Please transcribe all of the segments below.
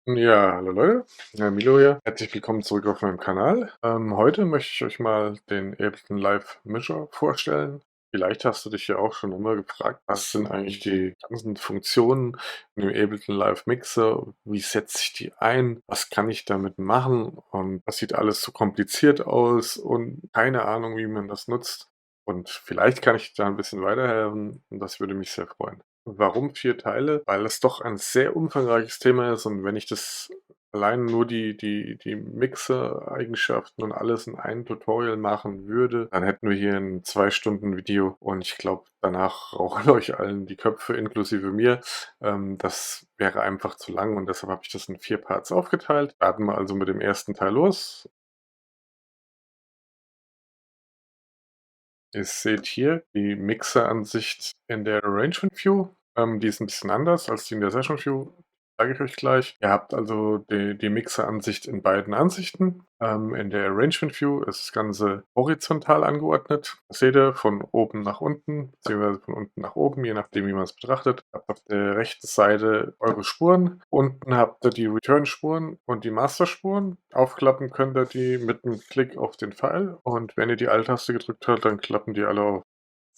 Ja, hallo Leute, Milo hier. Herzlich willkommen zurück auf meinem Kanal. Heute möchte ich euch mal den Ableton Live Mischer vorstellen. Vielleicht hast du dich ja auch schon immer gefragt, was sind eigentlich die ganzen Funktionen in dem Ableton Live Mixer? Wie setze ich die ein? Was kann ich damit machen? Und das sieht alles so kompliziert aus und keine Ahnung, wie man das nutzt. Und vielleicht kann ich da ein bisschen weiterhelfen und das würde mich sehr freuen. Warum 4 Teile? Weil es doch ein sehr umfangreiches Thema ist und wenn ich das allein nur die Mixer-Eigenschaften und alles in einem Tutorial machen würde, dann hätten wir hier ein 2 Stunden Video und ich glaube, danach rauchen euch allen die Köpfe, inklusive mir. Das wäre einfach zu lang und deshalb habe ich das in 4 Parts aufgeteilt. Starten wir also mit dem ersten Teil los. Ihr seht hier die Mixeransicht in der Arrangement View. Die ist ein bisschen anders als die in der Session View, sage ich euch gleich. Ihr habt also die Mixeransicht in beiden Ansichten. In der Arrangement View ist das Ganze horizontal angeordnet. Das seht ihr von oben nach unten, beziehungsweise von unten nach oben, je nachdem, wie man es betrachtet. Ihr habt auf der rechten Seite eure Spuren. Unten habt ihr die Return-Spuren und die Master-Spuren. Aufklappen könnt ihr die mit einem Klick auf den Pfeil. Und wenn ihr die Alt-Taste gedrückt habt, dann klappen die alle auf.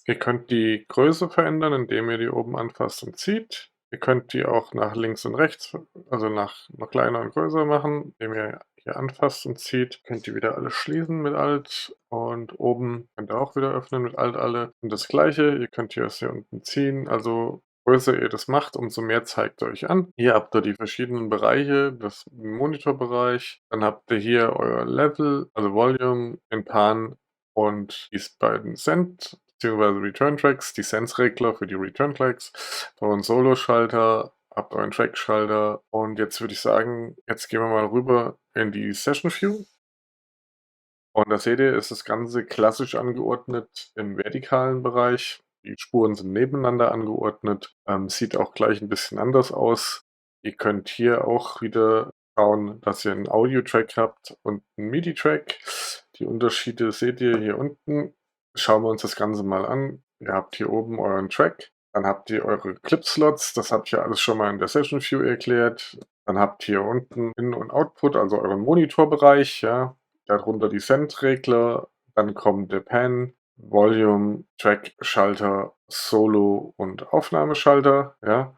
Ihr könnt die Größe verändern, indem ihr die oben anfasst und zieht. Ihr könnt die auch nach links und rechts, also nach noch kleiner und größer machen, indem ihr hier anfasst und zieht. Könnt ihr wieder alle schließen mit Alt und oben könnt ihr auch wieder öffnen mit Alt alle. Und das gleiche, ihr könnt hier aus hier unten ziehen, also größer ihr das macht, umso mehr zeigt ihr euch an. Hier habt ihr die verschiedenen Bereiche, das Monitorbereich, dann habt ihr hier euer Level, also Volume, in Pan und die beiden Send beziehungsweise Return Tracks, die Sense-Regler für die Return Tracks, euren Solo-Schalter, habt euren Track-Schalter und jetzt würde ich sagen, jetzt gehen wir mal rüber in die Session View. Und da seht ihr, ist das Ganze klassisch angeordnet im vertikalen Bereich. Die Spuren sind nebeneinander angeordnet. Sieht auch gleich ein bisschen anders aus. Ihr könnt hier auch wieder schauen, dass ihr einen Audio-Track habt und einen MIDI-Track. Die Unterschiede seht ihr hier unten. Schauen wir uns das Ganze mal an. Ihr habt hier oben euren Track. Dann habt ihr eure Clip-Slots. Das habe ich ja alles schon mal in der Session View erklärt. Dann habt ihr unten In- und Output, also euren Monitorbereich, ja. Darunter die Send-Regler, dann kommt der Pan, Volume, Track, Schalter, Solo und Aufnahmeschalter, ja,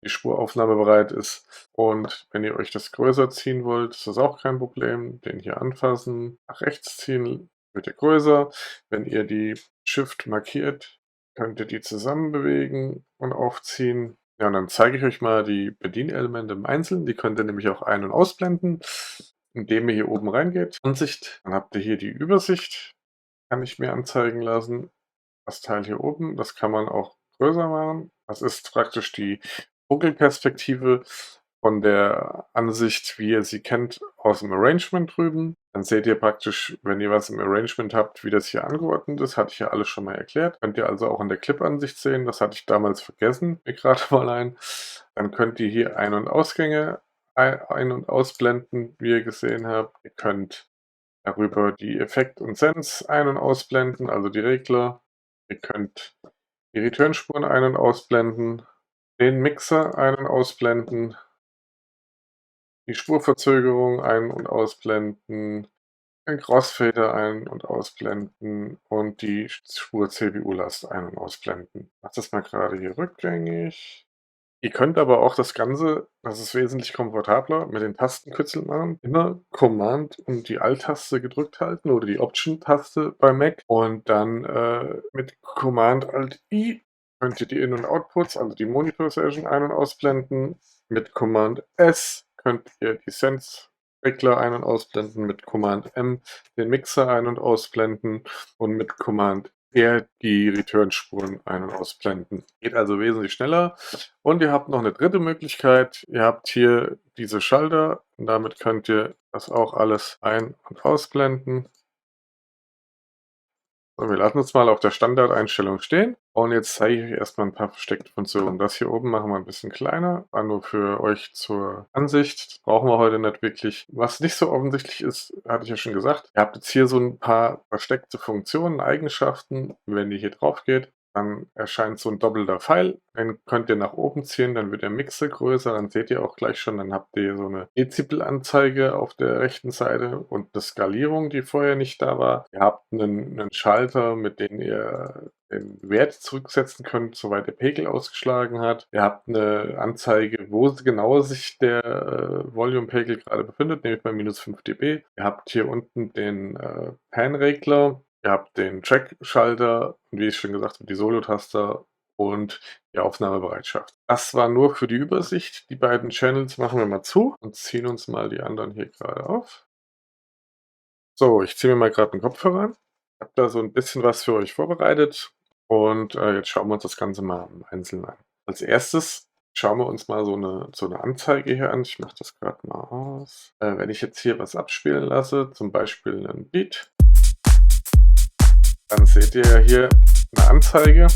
die Spuraufnahme bereit ist. Und wenn ihr euch das größer ziehen wollt, ist das auch kein Problem. Den hier anfassen, nach rechts ziehen, wird er größer. Wenn ihr die Shift markiert, könnt ihr die zusammen bewegen und aufziehen. Ja, und dann zeige ich euch mal die Bedienelemente im Einzelnen. Die könnt ihr nämlich auch ein- und ausblenden, indem ihr hier oben reingeht. Ansicht, dann habt ihr hier die Übersicht, kann ich mir anzeigen lassen. Das Teil hier oben, das kann man auch größer machen. Das ist praktisch die Vogelperspektive von der Ansicht, wie ihr sie kennt, aus dem Arrangement drüben. Dann seht ihr praktisch, wenn ihr was im Arrangement habt, wie das hier angeordnet ist. Hatte ich ja alles schon mal erklärt. Könnt ihr also auch in der Clip-Ansicht sehen. Das hatte ich damals vergessen, mir gerade mal ein. Dann könnt ihr hier Ein- und Ausgänge ein- und ausblenden, wie ihr gesehen habt. Ihr könnt darüber die Effekt und Sense ein- und ausblenden, also die Regler. Ihr könnt die Returnspuren ein- und ausblenden, den Mixer ein- und ausblenden, die Spurverzögerung ein- und ausblenden, den Crossfader ein- und ausblenden und die Spur-CPU-Last ein- und ausblenden. Ich mache das mal gerade hier rückgängig. Ihr könnt aber auch das Ganze, das ist wesentlich komfortabler, mit den Tastenkürzeln machen. Immer Command und die Alt-Taste gedrückt halten oder die Option-Taste bei Mac und dann mit Command Alt I könnt ihr die In- und Outputs, also die Monitor-Session ein- und ausblenden. Mit Command S könnt ihr die Sense-Regler ein- und ausblenden. Mit Command M den Mixer ein- und ausblenden und mit Command R die Return-Spuren ein- und ausblenden. Geht also wesentlich schneller. Und ihr habt noch eine dritte Möglichkeit. Ihr habt hier diese Schalter und damit könnt ihr das auch alles ein- und ausblenden. So, wir lassen uns mal auf der Standardeinstellung stehen. Und jetzt zeige ich euch erstmal ein paar versteckte Funktionen. Das hier oben machen wir ein bisschen kleiner, war nur für euch zur Ansicht. Das brauchen wir heute nicht wirklich. Was nicht so offensichtlich ist, hatte ich ja schon gesagt. Ihr habt jetzt hier so ein paar versteckte Funktionen, Eigenschaften. Wenn ihr hier drauf geht, Dann erscheint so ein doppelter Pfeil, den könnt ihr nach oben ziehen, dann wird der Mixer größer, dann seht ihr auch gleich schon, dann habt ihr so eine Dezibelanzeige auf der rechten Seite und eine Skalierung, die vorher nicht da war. Ihr habt einen Schalter, mit dem ihr den Wert zurücksetzen könnt, soweit der Pegel ausgeschlagen hat. Ihr habt eine Anzeige, wo genau sich der Volume-Pegel gerade befindet, nämlich bei -5 dB. Ihr habt hier unten den Pan-Regler. Ihr habt den Track-Schalter und wie ich schon gesagt habe, die Solo-Taster und die Aufnahmebereitschaft. Das war nur für die Übersicht. Die beiden Channels machen wir mal zu und ziehen uns mal die anderen hier gerade auf. So, ich ziehe mir mal gerade einen Kopfhörer an. Ich habe da so ein bisschen was für euch vorbereitet und jetzt schauen wir uns das Ganze mal im Einzelnen an. Als erstes schauen wir uns mal so eine Anzeige hier an. Ich mache das gerade mal aus. Wenn ich jetzt hier was abspielen lasse, zum Beispiel einen Beat, dann seht ihr ja hier eine Anzeige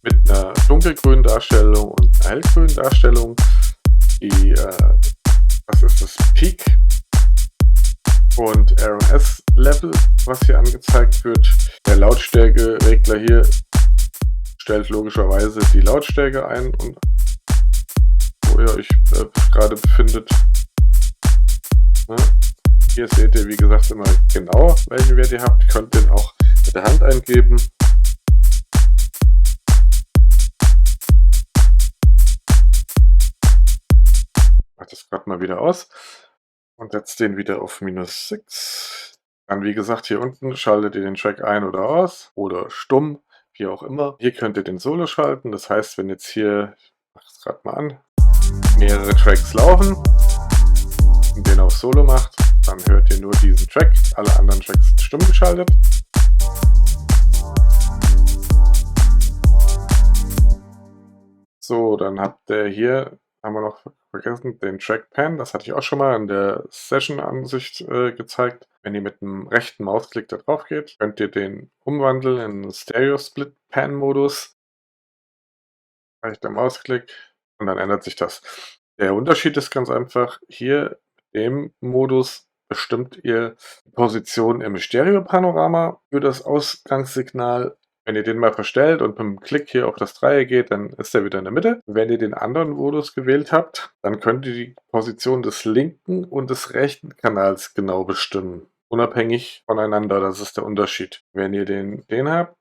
mit einer dunkelgrünen Darstellung und einer hellgrünen Darstellung. Das ist das Peak und RMS Level, was hier angezeigt wird. Der Lautstärkeregler hier stellt logischerweise die Lautstärke ein, und wo ihr euch gerade befindet. Ja. Hier seht ihr, wie gesagt, immer genau, welchen Wert ihr habt. Könnt den auch mit der Hand eingeben. Ich mache das gerade mal wieder aus und setze den wieder auf -6. Dann, wie gesagt, hier unten schaltet ihr den Track ein oder aus oder stumm, wie auch immer. Hier könnt ihr den Solo schalten. Das heißt, wenn jetzt hier, ich mache es gerade mal an, mehrere Tracks laufen und den auf Solo macht, dann hört ihr nur diesen Track. Alle anderen Tracks sind stumm geschaltet. So, dann habt ihr hier, haben wir noch vergessen, den Track Pan. Das hatte ich auch schon mal in der Session-Ansicht gezeigt. Wenn ihr mit einem rechten Mausklick da drauf geht, könnt ihr den umwandeln in einen Stereo-Split-Pan-Modus. Rechter Mausklick und dann ändert sich das. Der Unterschied ist ganz einfach, hier in dem Modus bestimmt ihr die Position im Stereopanorama für das Ausgangssignal. Wenn ihr den mal verstellt und mit dem Klick hier auf das Dreieck geht, dann ist er wieder in der Mitte. Wenn ihr den anderen Modus gewählt habt, dann könnt ihr die Position des linken und des rechten Kanals genau bestimmen. Unabhängig voneinander, das ist der Unterschied. Wenn ihr den habt,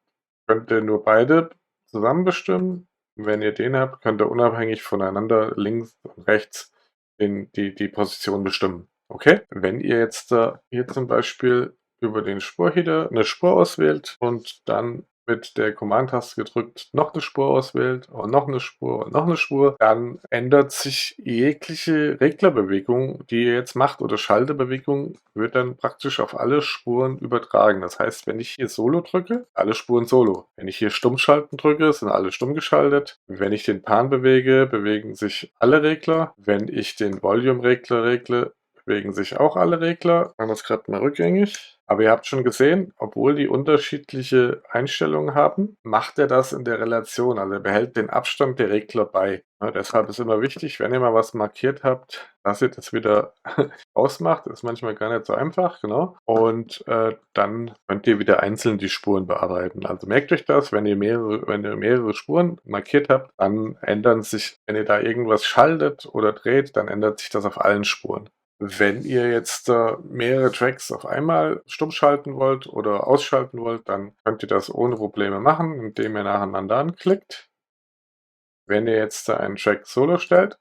könnt ihr nur beide zusammen bestimmen. Wenn ihr den habt, könnt ihr unabhängig voneinander links und rechts die Position bestimmen. Okay? Wenn ihr jetzt hier zum Beispiel über den Spurheader eine Spur auswählt und dann mit der Command-Taste gedrückt noch eine Spur auswählt und noch eine Spur und noch eine Spur, dann ändert sich jegliche Reglerbewegung, die ihr jetzt macht, oder Schalterbewegung, wird dann praktisch auf alle Spuren übertragen. Das heißt, wenn ich hier Solo drücke, alle Spuren Solo. Wenn ich hier Stummschalten drücke, sind alle stumm geschaltet. Wenn ich den Pan bewege, bewegen sich alle Regler. Wenn ich den Volume-Regler regle, bewegen sich auch alle Regler. Machen wir das gerade mal rückgängig. Aber ihr habt schon gesehen, obwohl die unterschiedliche Einstellungen haben, macht er das in der Relation. Also er behält den Abstand der Regler bei. Ja, deshalb ist immer wichtig, wenn ihr mal was markiert habt, dass ihr das wieder ausmacht. Ist manchmal gar nicht so einfach, genau. Und dann könnt ihr wieder einzeln die Spuren bearbeiten. Also merkt euch das, wenn ihr mehrere Spuren markiert habt, dann ändern sich, wenn ihr da irgendwas schaltet oder dreht, dann ändert sich das auf allen Spuren. Wenn ihr jetzt mehrere Tracks auf einmal stumm schalten wollt oder ausschalten wollt, dann könnt ihr das ohne Probleme machen, indem ihr nacheinander anklickt. Wenn ihr jetzt einen Track solo stellt,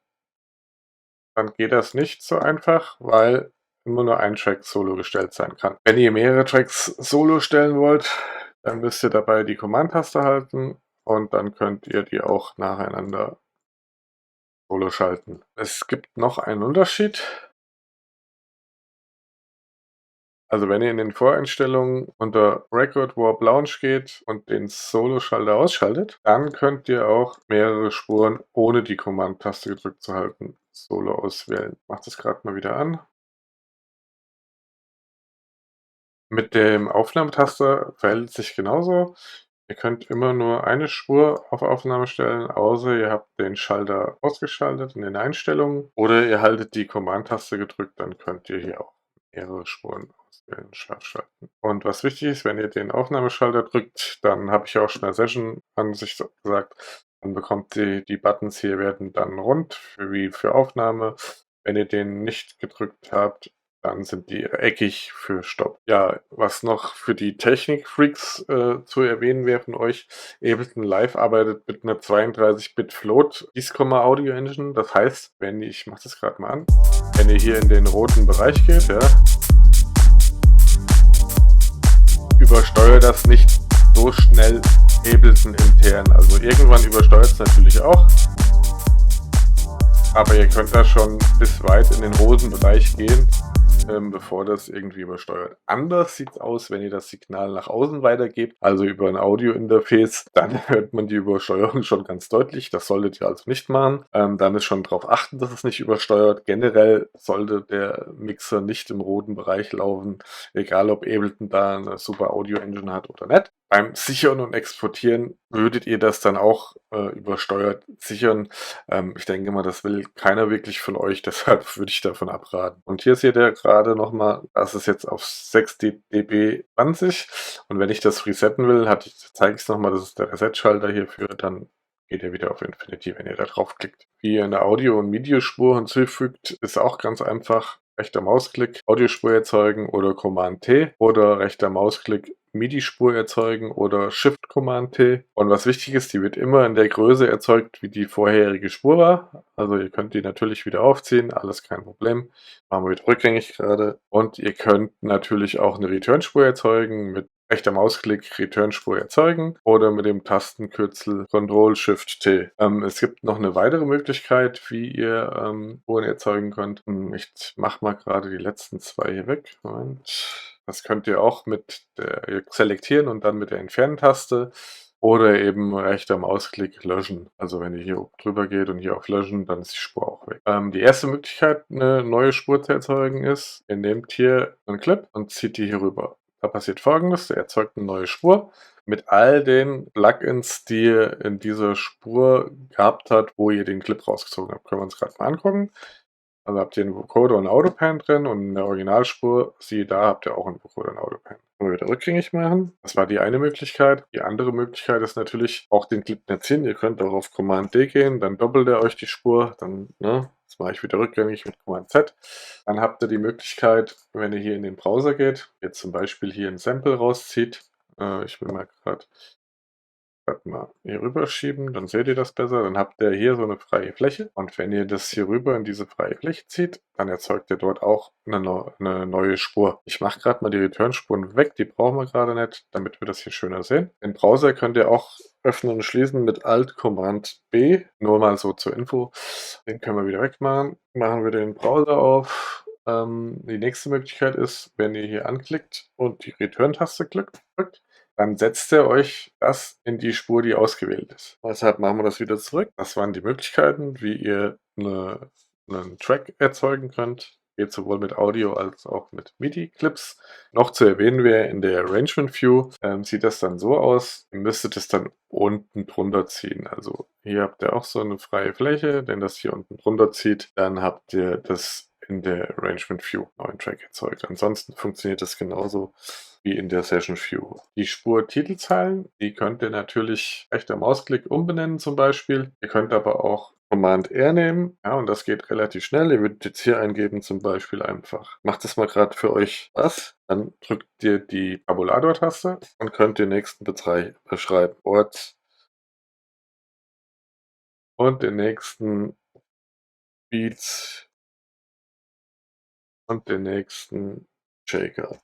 dann geht das nicht so einfach, weil immer nur ein Track solo gestellt sein kann. Wenn ihr mehrere Tracks solo stellen wollt, dann müsst ihr dabei die Command-Taste halten und dann könnt ihr die auch nacheinander solo schalten. Es gibt noch einen Unterschied. Also wenn ihr in den Voreinstellungen unter Record Warp Lounge geht und den Solo-Schalter ausschaltet, dann könnt ihr auch mehrere Spuren ohne die Command-Taste gedrückt zu halten Solo auswählen. Macht das gerade mal wieder an. Mit dem Aufnahmetaster verhält es sich genauso. Ihr könnt immer nur eine Spur auf Aufnahme stellen, außer ihr habt den Schalter ausgeschaltet in den Einstellungen oder ihr haltet die Command-Taste gedrückt, dann könnt ihr hier auch mehrere Spuren auswählen. auswählen, scharf schalten. Und was wichtig ist, wenn ihr den Aufnahmeschalter drückt, dann habe ich ja auch schon in der Session-Ansicht gesagt, dann bekommt die Buttons hier werden dann rund, wie für Aufnahme. Wenn ihr den nicht gedrückt habt, dann sind die eckig für Stopp. Ja, was noch für die Technik-Freaks zu erwähnen wäre von euch, Ableton Live arbeitet mit einer 32-Bit Float Discomma Audio Engine. Das heißt, wenn ich mache das gerade mal an, wenn ihr hier in den roten Bereich geht, ja, übersteuert das nicht so schnell Ableton intern. Also irgendwann übersteuert es natürlich auch, aber ihr könnt da schon bis weit in den roten Bereich gehen, bevor das irgendwie übersteuert. Anders sieht es aus, wenn ihr das Signal nach außen weitergebt, also über ein Audio-Interface, dann hört man die Übersteuerung schon ganz deutlich. Das solltet ihr also nicht machen. Dann ist schon darauf achten, dass es nicht übersteuert. Generell sollte der Mixer nicht im roten Bereich laufen, egal ob Ableton da eine super Audio-Engine hat oder nicht. Beim Sichern und Exportieren würdet ihr das dann auch übersteuert sichern. Ich denke mal, das will keiner wirklich von euch, deshalb würde ich davon abraten. Und hier seht ihr gerade nochmal, das ist jetzt auf 6 dB 20 und wenn ich das resetten will, zeige ich es nochmal, das ist der Reset-Schalter hierfür, dann geht ihr wieder auf Infinity, wenn ihr da draufklickt. Wie ihr eine Audio- und Videospur hinzufügt, ist auch ganz einfach. Rechter Mausklick, Audiospur erzeugen oder Command-T oder rechter Mausklick, MIDI-Spur erzeugen oder Shift-Command-T. Und was wichtig ist, die wird immer in der Größe erzeugt, wie die vorherige Spur war. Also ihr könnt die natürlich wieder aufziehen, alles kein Problem. Machen wir wieder rückgängig gerade. Und ihr könnt natürlich auch eine Return-Spur erzeugen mit rechter Mausklick Return-Spur erzeugen oder mit dem Tastenkürzel Ctrl-Shift-T. Es gibt noch eine weitere Möglichkeit, wie ihr Spuren erzeugen könnt. Ich mache mal gerade die letzten zwei hier weg. Moment. Das könnt ihr auch mit der selektieren und dann mit der Entfernen-Taste oder eben rechter Mausklick löschen. Also wenn ihr hier oben drüber geht und hier auf löschen, dann ist die Spur auch weg. Die erste Möglichkeit, eine neue Spur zu erzeugen, ist, ihr nehmt hier einen Clip und zieht die hier rüber. Da passiert Folgendes, der erzeugt eine neue Spur mit all den Plugins, die ihr in dieser Spur gehabt habt, wo ihr den Clip rausgezogen habt. Können wir uns gerade mal angucken. Also habt ihr einen Vocoder und Autopan drin und in der Originalspur, siehe da, habt ihr auch einen Vocoder und Autopan. Können wir wieder rückgängig machen. Das war die eine Möglichkeit. Die andere Möglichkeit ist natürlich auch den Clip nicht ziehen. Ihr könnt auch auf Command D gehen, dann doppelt er euch die Spur, dann, ne, das mache ich wieder rückgängig mit Command Z. Dann habt ihr die Möglichkeit, wenn ihr hier in den Browser geht, jetzt zum Beispiel hier ein Sample rauszieht. Ich will mal gerade mal hier rüberschieben, dann seht ihr das besser. Dann habt ihr hier so eine freie Fläche. Und wenn ihr das hier rüber in diese freie Fläche zieht, dann erzeugt ihr dort auch eine neue Spur. Ich mache gerade mal die Return-Spuren weg, die brauchen wir gerade nicht, damit wir das hier schöner sehen. Den Browser könnt ihr auch öffnen und schließen mit Alt-Command-B. Nur mal so zur Info. Den können wir wieder wegmachen. Machen wir den Browser auf. Die nächste Möglichkeit ist, wenn ihr hier anklickt und die Return-Taste drückt, dann setzt er euch das in die Spur, die ausgewählt ist. Deshalb machen wir das wieder zurück. Das waren die Möglichkeiten, wie ihr einen Track erzeugen könnt. Geht sowohl mit Audio als auch mit MIDI-Clips. Noch zu erwähnen wäre, in der Arrangement View sieht das dann so aus, ihr müsstet es dann unten drunter ziehen. Also hier habt ihr auch so eine freie Fläche, wenn das hier unten drunter zieht, dann habt ihr das in der Arrangement View neuen Track erzeugt. Ansonsten funktioniert das genauso wie in der Session View. Die Spur Titelzeilen, die könnt ihr natürlich rechter Mausklick umbenennen zum Beispiel. Ihr könnt aber auch Command R nehmen, ja, und das geht relativ schnell. Ihr würdet jetzt hier eingeben zum Beispiel einfach, macht das mal gerade für euch was, dann drückt ihr die Tabulator-Taste und könnt den nächsten beschreiben. Ort und den nächsten Beats und den nächsten Shaker.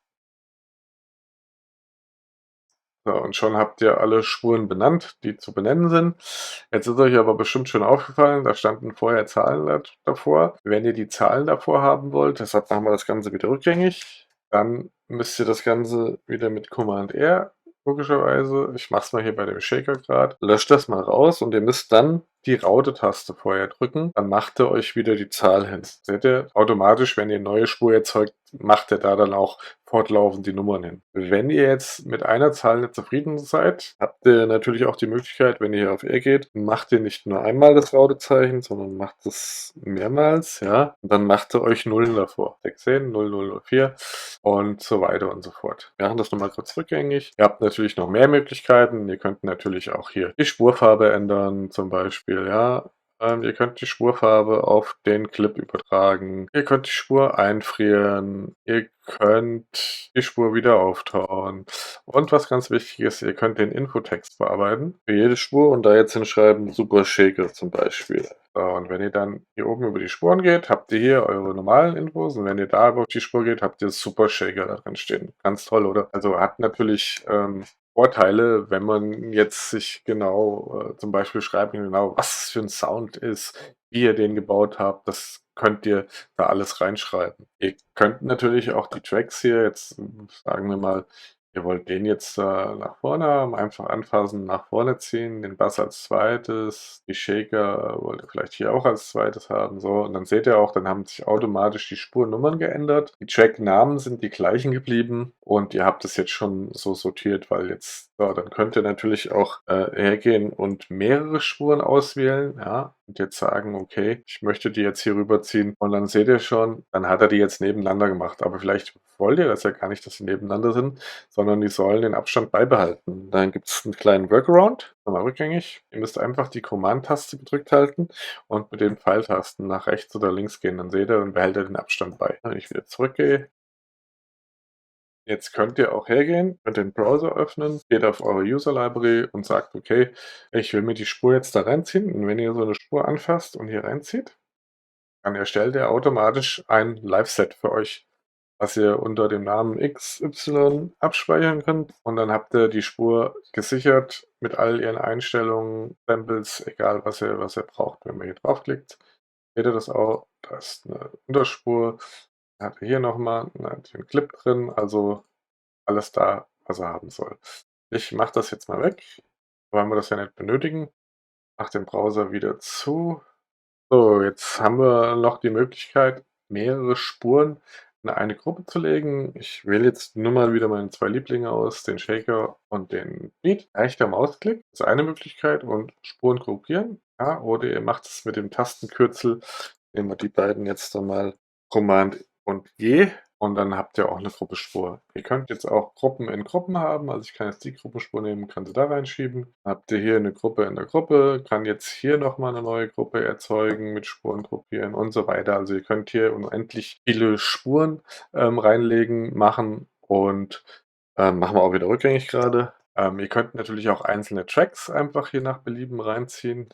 So, und schon habt ihr alle Spuren benannt, die zu benennen sind. Jetzt ist euch aber bestimmt schon aufgefallen, da standen vorher Zahlen davor. Wenn ihr die Zahlen davor haben wollt, deshalb machen wir das Ganze wieder rückgängig, dann müsst ihr das Ganze wieder mit Command R, logischerweise, ich mache es mal hier bei dem Shaker gerade, löscht das mal raus und ihr müsst dann die Raute-Taste vorher drücken, dann macht er euch wieder die Zahl hin. Seht ihr, automatisch, wenn ihr eine neue Spur erzeugt, macht er da dann auch fortlaufend die Nummern hin. Wenn ihr jetzt mit einer Zahl nicht zufrieden seid, habt ihr natürlich auch die Möglichkeit, wenn ihr hier auf R geht, macht ihr nicht nur einmal das Rautezeichen, sondern macht es mehrmals, ja. Und dann macht ihr euch Nullen davor. 16, 0004 und so weiter und so fort. Wir machen das nochmal kurz rückgängig. Ihr habt natürlich noch mehr Möglichkeiten. Ihr könnt natürlich auch hier die Spurfarbe ändern, zum Beispiel, ja. Ihr könnt die Spurfarbe auf den Clip übertragen. Ihr könnt die Spur einfrieren. Ihr könnt die Spur wieder auftauen. Und was ganz wichtig ist, ihr könnt den Infotext bearbeiten für jede Spur und da jetzt hinschreiben Super Shaker zum Beispiel. So, und wenn ihr dann hier oben über die Spuren geht, habt ihr hier eure normalen Infos und wenn ihr da auf die Spur geht, habt ihr Super Shaker da drin stehen. Ganz toll, oder? Also hat natürlich Vorteile, wenn man jetzt sich genau zum Beispiel schreibt, genau was es für ein Sound ist, wie ihr den gebaut habt, das könnt ihr da alles reinschreiben. Ihr könnt natürlich auch die Tracks hier jetzt, sagen wir mal, ihr wollt den jetzt nach vorne haben, einfach anfassen, nach vorne ziehen, den Bass als zweites, die Shaker wollt ihr vielleicht hier auch als zweites haben, so. Und dann seht ihr auch, dann haben sich automatisch die Spurnummern geändert. Die Tracknamen sind die gleichen geblieben und ihr habt es jetzt schon so sortiert, weil jetzt, so, dann könnt ihr natürlich auch hergehen und mehrere Spuren auswählen, ja, und jetzt sagen, okay, ich möchte die jetzt hier rüberziehen und dann seht ihr schon, dann hat er die jetzt nebeneinander gemacht, aber vielleicht wollt ihr das ja gar nicht, dass sie nebeneinander sind, sondern die sollen den Abstand beibehalten. Dann gibt es einen kleinen Workaround, nochmal rückgängig. Ihr müsst einfach die Command-Taste gedrückt halten und mit den Pfeiltasten nach rechts oder links gehen. Dann seht ihr, dann behält er den Abstand bei. Wenn ich wieder zurückgehe, jetzt könnt ihr auch hergehen, könnt den Browser öffnen, geht auf eure User Library und sagt, okay, ich will mir die Spur jetzt da reinziehen. Und wenn ihr so eine Spur anfasst und hier reinzieht, dann erstellt er automatisch ein Live-Set für euch, was ihr unter dem Namen XY abspeichern könnt. Und dann habt ihr die Spur gesichert mit all ihren Einstellungen, Samples, egal was ihr braucht. Wenn man hier draufklickt, seht ihr das auch. Da ist eine Unterspur. Dann habt ihr hier nochmal den Clip drin, also alles da, was er haben soll. Ich mache das jetzt mal weg, weil wir das ja nicht benötigen. Mach den Browser wieder zu. So, jetzt haben wir noch die Möglichkeit, mehrere Spuren in eine Gruppe zu legen. Ich wähle jetzt nur mal wieder meine zwei Lieblinge aus, den Shaker und den Beat. Rechter Mausklick ist eine Möglichkeit und Spuren gruppieren. Ja, oder ihr macht es mit dem Tastenkürzel. Nehmen wir die beiden jetzt einmal Command und G und dann habt ihr auch eine Gruppenspur. Ihr könnt jetzt auch Gruppen in Gruppen haben, also ich kann jetzt die Gruppenspur nehmen, kann sie da reinschieben. Dann habt ihr hier eine Gruppe in der Gruppe, kann jetzt hier nochmal eine neue Gruppe erzeugen, mit Spuren gruppieren und so weiter. Also ihr könnt hier unendlich viele Spuren reinlegen, machen und machen wir auch wieder rückgängig gerade. Ihr könnt natürlich auch einzelne Tracks einfach hier nach Belieben reinziehen.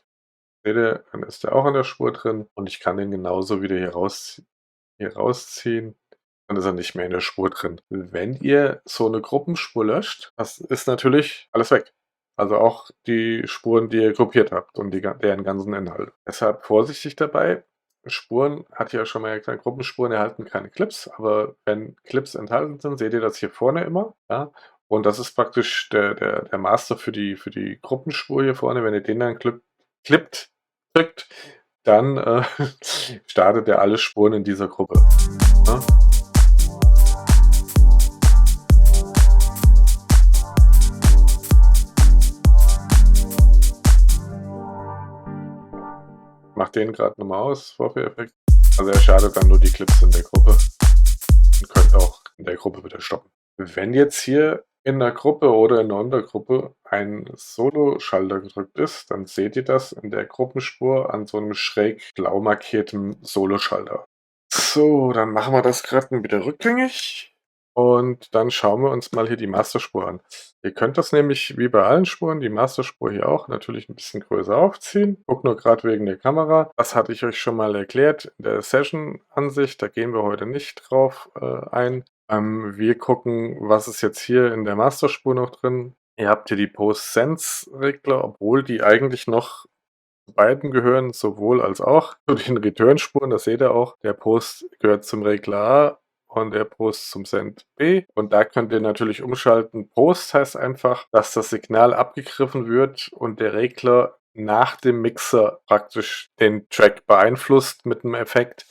Seht ihr, dann ist der auch in der Spur drin und ich kann den genauso wieder hier rausziehen, dann ist er nicht mehr in der Spur drin. Wenn ihr so eine Gruppenspur löscht, das ist natürlich alles weg. Also auch die Spuren, die ihr gruppiert habt und deren ganzen Inhalt. Deshalb vorsichtig dabei. Spuren, hatte ich ja schon mal gesagt, Gruppenspuren erhalten keine Clips, aber wenn Clips enthalten sind, seht ihr das hier vorne immer. Ja? Und das ist praktisch der Master für die Gruppenspur hier vorne. Wenn ihr den dann klippt, drückt, dann startet er alle Spuren in dieser Gruppe. Ja? Mach den gerade nochmal aus, Vorführeffekt. Also er startet dann nur die Clips in der Gruppe und könnt auch in der Gruppe wieder stoppen. Wenn jetzt hier in der Gruppe oder in der Untergruppe ein Solo-Schalter gedrückt ist, dann seht ihr das in der Gruppenspur an so einem schräg blau markierten Solo-Schalter. So, dann machen wir das gerade wieder rückgängig und dann schauen wir uns mal hier die Masterspur an. Ihr könnt das nämlich wie bei allen Spuren, die Masterspur hier auch, natürlich ein bisschen größer aufziehen. Guck nur gerade wegen der Kamera. Das hatte ich euch schon mal erklärt in der Session-Ansicht. Da gehen wir heute nicht drauf ein. Wir gucken, was ist jetzt hier in der Masterspur noch drin. Ihr habt hier die Post-Sense-Regler, obwohl die eigentlich noch zu beiden gehören, sowohl als auch zu den Return-Spuren. Das seht ihr auch. Der Post gehört zum Regler A und der Post zum Send B. Und da könnt ihr natürlich umschalten. Post heißt einfach, dass das Signal abgegriffen wird und der Regler nach dem Mixer praktisch den Track beeinflusst mit 'nem Effekt.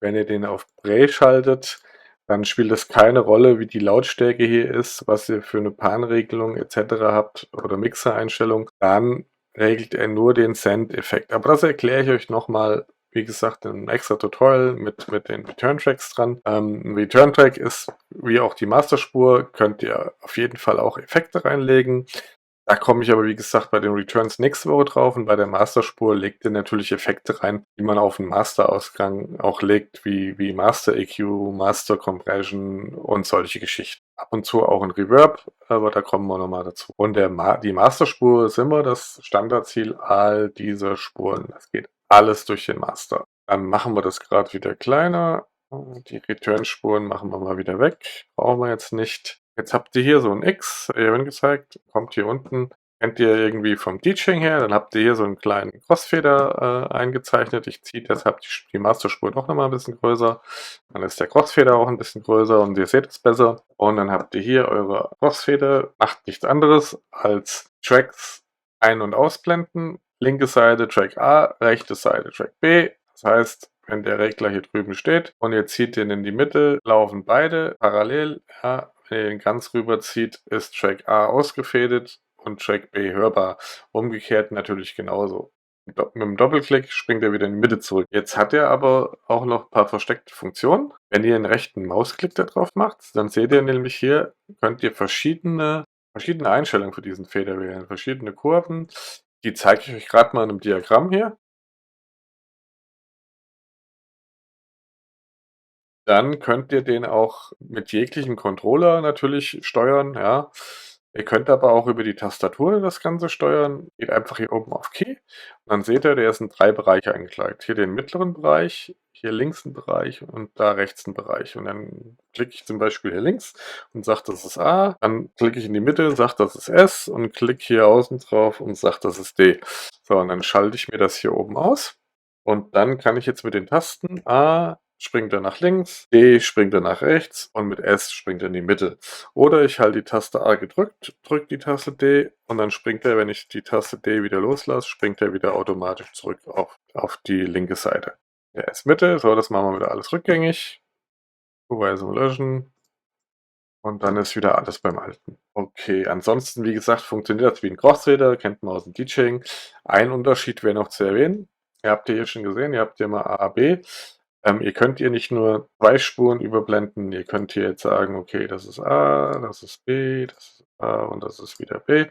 Wenn ihr den auf Play schaltet, dann spielt es keine Rolle, wie die Lautstärke hier ist, was ihr für 'ne Pan-Regelung et cetera habt oder Mixereinstellung. Dann regelt er nur den Send-Effekt. Aber das erkläre ich euch noch mal, wie gesagt, in 'nem extra Tutorial mit den Return-Tracks dran. 'N Return-Track ist wie auch die Masterspur, könnt ihr auf jeden Fall auch Effekte reinlegen. Da komme ich aber, wie gesagt, bei den Returns nächste Woche drauf und bei der Masterspur legt ihr natürlich Effekte rein, die man auf 'n Masterausgang auch legt, wie Master EQ, Master Compression und solche Geschichten. Ab und zu auch 'n Reverb, aber da kommen wir noch mal dazu. Und die Masterspur ist immer das Standardziel all dieser Spuren. Das geht alles durch den Master. Dann machen wir das grad wieder kleiner. Die Return-Spuren machen wir mal wieder weg. Brauchen wir jetzt nicht. Jetzt habt ihr hier so 'n X, eben gezeigt, kommt hier unten. Kennt ihr irgendwie vom DJing her, dann habt ihr hier so 'n kleinen Crossfader eingezeichnet. Ich ziehe deshalb die Masterspur doch noch mal 'n bisschen größer. Dann ist der Crossfader auch 'n bisschen größer und ihr seht es besser. Und dann habt ihr hier eure Crossfader, macht nichts anderes als Tracks ein und ausblenden. Linke Seite Track A, rechte Seite Track B. Das heißt, wenn der Regler hier drüben steht und ihr zieht den in die Mitte, laufen beide parallel, ja. Wenn ihr den ganz rüberzieht, ist Track A ausgefadet und Track B hörbar. Umgekehrt natürlich genauso. Mit 'nem Doppelklick springt er wieder in die Mitte zurück. Jetzt hat er aber auch noch 'n paar versteckte Funktionen. Wenn ihr 'n rechten Mausklick da drauf macht, dann seht ihr nämlich hier, könnt ihr verschiedene Einstellungen für diesen Fader wählen, verschiedene Kurven. Die zeige ich euch grad mal in 'nem Diagramm hier. Dann könnt ihr den auch mit jeglichem Controller natürlich steuern, ja. Ihr könnt aber auch über die Tastatur das Ganze steuern. Geht einfach hier oben auf Key und dann seht ihr, der ist in 3 Bereiche eingeteilt. Hier den mittleren Bereich, hier links 'n Bereich und da rechts 'n Bereich. Und dann klicke ich zum Beispiel hier links und sage, das ist A, dann klicke ich in die Mitte, sage, das ist S und klicke hier außen drauf und sage, das ist D. So, und dann schalte ich mir das hier oben aus und dann kann ich jetzt mit den Tasten A springt er nach links, D springt er nach rechts und mit S springt er in die Mitte. Oder ich halte die Taste A gedrückt, drücke die Taste D und dann springt er, wenn ich die Taste D wieder loslasse, springt er wieder automatisch zurück auf die linke Seite. Der ist Mitte, so, das machen wir wieder alles rückgängig. Kuhweise löschen. Und dann ist wieder alles beim Alten. Okay, ansonsten, wie gesagt, funktioniert das wie 'n Crossfader, kennt man aus'm DJing. Ein Unterschied wäre noch zu erwähnen. Ihr habt hier schon gesehen, ihr habt hier mal A, B. Ihr könnt hier nicht nur 2 Spuren überblenden, ihr könnt hier jetzt sagen: „Okay, das ist A, das ist B, das ist A und das ist wieder B.“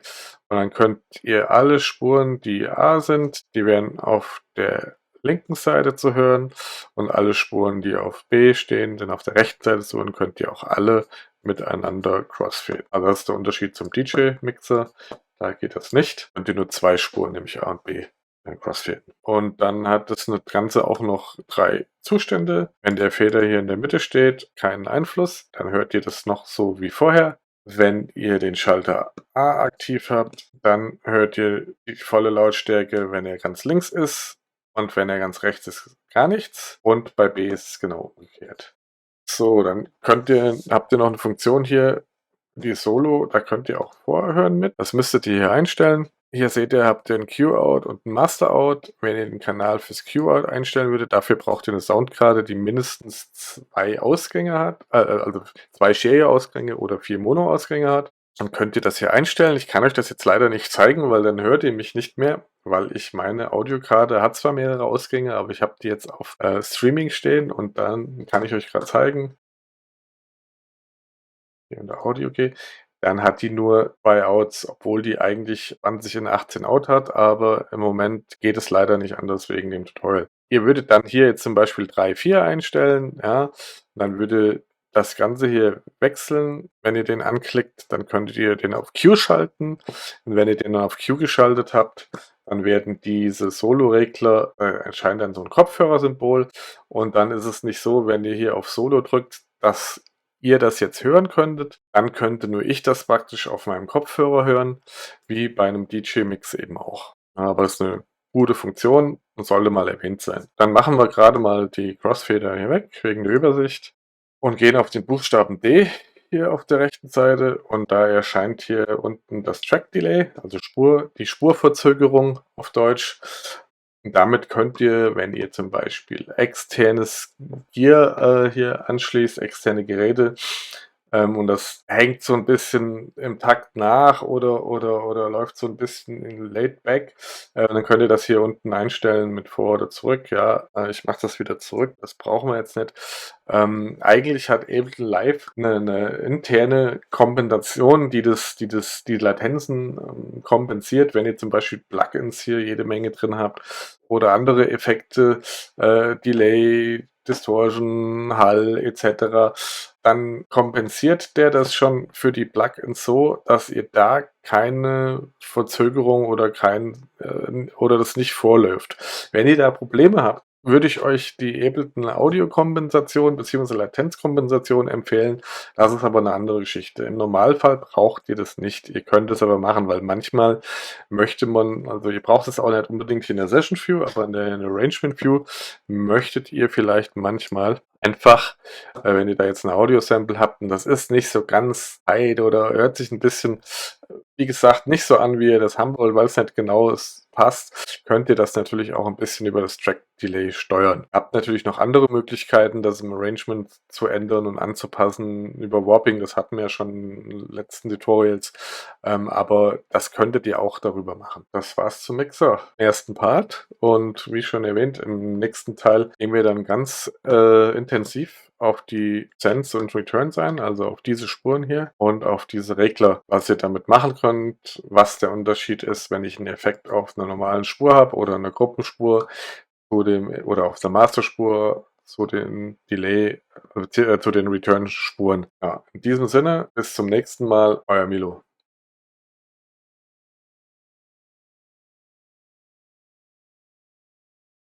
Und dann könnt ihr alle Spuren, die A sind, die werden auf der linken Seite zu hören und alle Spuren, die auf B stehen, sind auf der rechten Seite zu hören, könnt ihr auch alle miteinander crossfaden. Also, das ist der Unterschied zum DJ-Mixer. Da geht das nicht. Könnt ihr nur 2 Spuren, nämlich A und B, crossfaden. Und dann hat das Ganze auch noch 3 Zustände. Wenn der Fader hier in der Mitte steht, keinen Einfluss, dann hört ihr das noch so wie vorher. Wenn ihr den Schalter A aktiv habt, dann hört ihr die volle Lautstärke, wenn er ganz links ist und wenn er ganz rechts ist, gar nichts. Und bei B ist es genau umgekehrt. So, dann habt ihr noch 'ne Funktion hier, die Solo, da könnt ihr auch vorhören mit. Das müsstet ihr hier einstellen. Hier seht ihr, habt ihr 'n Q-Out und 'n Master-Out. Wenn ihr den Kanal fürs Q-Out einstellen würdet, dafür braucht ihr 'ne Soundkarte, die mindestens 2 Ausgänge hat, also 2 Stereo-Ausgänge oder 4 Mono-Ausgänge hat. Dann könnt ihr das hier einstellen. Ich kann euch das jetzt leider nicht zeigen, weil dann hört ihr mich nicht mehr, weil meine Audiokarte hat zwar mehrere Ausgänge, aber ich habe die jetzt auf Streaming stehen und dann kann ich euch grad zeigen. Hier unter Audio gehe, dann hat die nur 2 Outs, obwohl die eigentlich 20 und 18 Out hat, aber im Moment geht es leider nicht anders wegen dem Tutorial. Ihr würdet dann hier jetzt zum Beispiel 3, 4 einstellen, ja, und dann würde das Ganze hier wechseln. Wenn ihr den anklickt, dann könntet ihr den auf Q schalten und wenn ihr den dann auf Q geschaltet habt, dann werden diese Solo-Regler erscheint dann so 'n Kopfhörersymbol und dann ist es nicht so, wenn ihr hier auf Solo drückt, dass ihr das jetzt hören könntet, dann könnte nur ich das praktisch auf meinem Kopfhörer hören, wie bei 'nem DJ-Mix eben auch. Aber ist 'ne gute Funktion und sollte mal erwähnt sein. Dann machen wir grade mal die Crossfader hier weg wegen der Übersicht und gehen auf den Buchstaben D. hier auf der rechten Seite und da erscheint hier unten das Track Delay, also die Spurverzögerung auf Deutsch. Und damit könnt ihr, wenn ihr zum Beispiel externes Gear hier anschließt, externe Geräte, und das hängt so ein bisschen im Takt nach oder läuft so ein bisschen in Laid Back, dann könnt ihr das hier unten einstellen mit vor oder zurück. Ja, ich mache das wieder zurück, das brauchen wir jetzt nicht. Eigentlich hat Ableton Live eine interne Kompensation, die Latenzen kompensiert, wenn ihr zum Beispiel Plugins hier jede Menge drin habt oder andere Effekte, Delay, Distortion, Hall etc., dann kompensiert der das schon für die Plugins so, dass ihr da keine Verzögerung oder das nicht vorläuft. Wenn ihr da Probleme habt, würde ich euch die Ableton Audio-Kompensation bzw. Latenzkompensation empfehlen. Das ist aber eine andere Geschichte. Im Normalfall braucht ihr das nicht. Ihr könnt es aber machen, weil manchmal möchte man, also ihr braucht es auch nicht unbedingt in der Session View, aber in der Arrangement View möchtet ihr vielleicht manchmal einfach, wenn ihr da jetzt ein Audio-Sample habt und das ist nicht so ganz tight oder hört sich ein bisschen, wie gesagt, nicht so an, wie ihr das haben wollt, weil es nicht genau passt, könnt ihr das natürlich auch ein bisschen über das Track Delay steuern. Ihr habt natürlich noch andere Möglichkeiten, das im Arrangement zu ändern und anzupassen über Warping, das hatten wir ja schon in den letzten Tutorials, aber das könntet ihr auch darüber machen. Das war's zum Mixer, ersten Part, und wie schon erwähnt, im nächsten Teil gehen wir dann ganz intensiv auf die Sends und Returns ein, also auf diese Spuren hier und auf diese Regler, was ihr damit machen könnt, was der Unterschied ist, wenn ich einen Effekt auf einer normalen Spur habe oder einer Gruppenspur oder auf der Masterspur zu den Delay, zu den Return-Spuren. Ja, in diesem Sinne, bis zum nächsten Mal, euer Milo.